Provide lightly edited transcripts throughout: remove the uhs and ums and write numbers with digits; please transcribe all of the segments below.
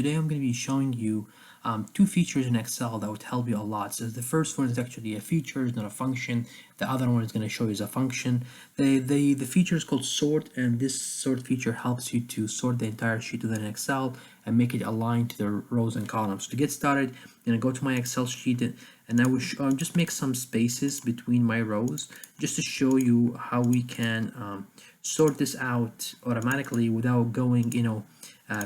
Today I'm going to be showing you two features in Excel that would help you a lot. So the first one is actually a feature, it's not a function. The other one is going to show you is a function. The feature is called sort, and this sort feature helps you to sort the entire sheet within Excel and make it aligned to the rows and columns. To get started, I'm going to go to my Excel sheet and I will just make some spaces between my rows just to show you how we can sort this out automatically without going,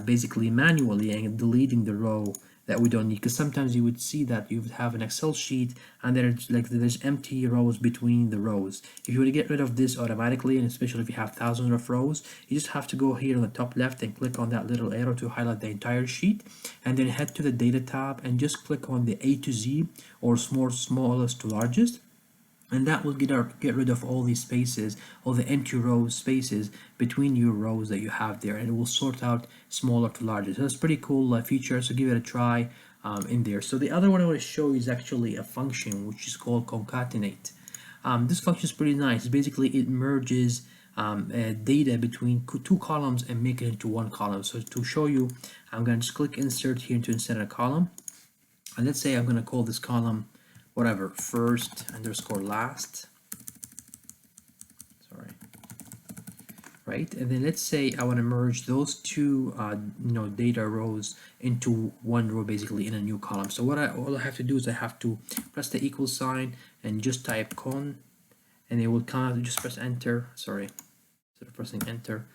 basically manually and deleting the row that we don't need, because sometimes you would see that you would have an Excel sheet and there's empty rows between the rows. If you were to get rid of this automatically, and especially if you have thousands of rows, you just have to go here on the top left and click on that little arrow to highlight the entire sheet, and then head to the data tab and just click on the A to Z, or smallest to largest, and that will get rid of all these spaces, all the empty rows spaces between your rows that you have there, and it will sort out smaller to larger. So that's pretty cool feature, so give it a try in there. So the other one I want to show you is actually a function which is called concatenate. This function is pretty nice. Basically it merges data between two columns and make it into one column. So to show you, I'm going to just click insert here to insert a column, and let's say I'm going to call this column whatever, first underscore last, sorry, right? And then let's say I want to merge those two data rows into one row, basically in a new column. So all I have to do is I have to press the equal sign and just type con, and it will kind of just press enter. Sorry, instead of pressing enter,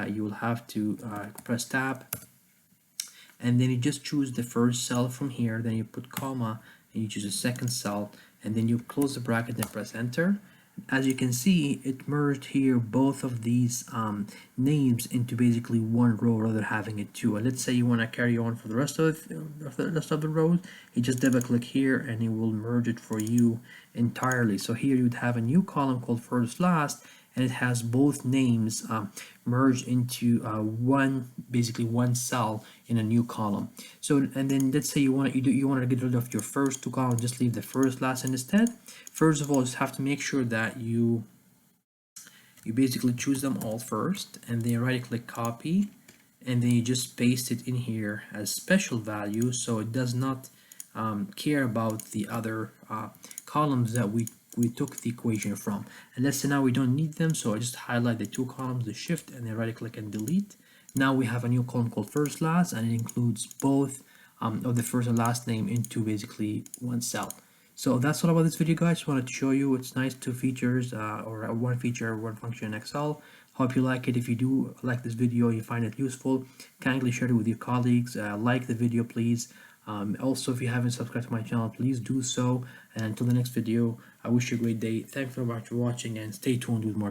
you will have to press tab, and then you just choose the first cell from here, then you put comma, and you choose a second cell, and then you close the bracket and press enter. As you can see, it merged here both of these names into basically one row rather than having it two. And let's say you want to carry on for the rest of the rows, you just double click here and it will merge it for you entirely. So here you would have a new column called first last, and it has both names merged into basically one cell in a new column. So, and then let's say you want to get rid of your first two columns, just leave the first last instead. First of all, just have to make sure that you basically choose them all first, and then right click copy, and then you just paste it in here as special value, so it does not care about the other columns that we took the equation from. And let's say now we don't need them, so I just highlight the two columns, the shift, and then right click and delete. Now we have a new column called first last, and it includes both of the first and last name into basically one cell. So that's all about this video, guys. Just wanted to show you it's nice, two features or one feature, one function in Excel. Hope you like it. If you do like this video, you find it useful, kindly share it with your colleagues. Like the video, please. Also, if you haven't subscribed to my channel, please do so. And until the next video, I wish you a great day. Thanks very much for watching, and stay tuned with more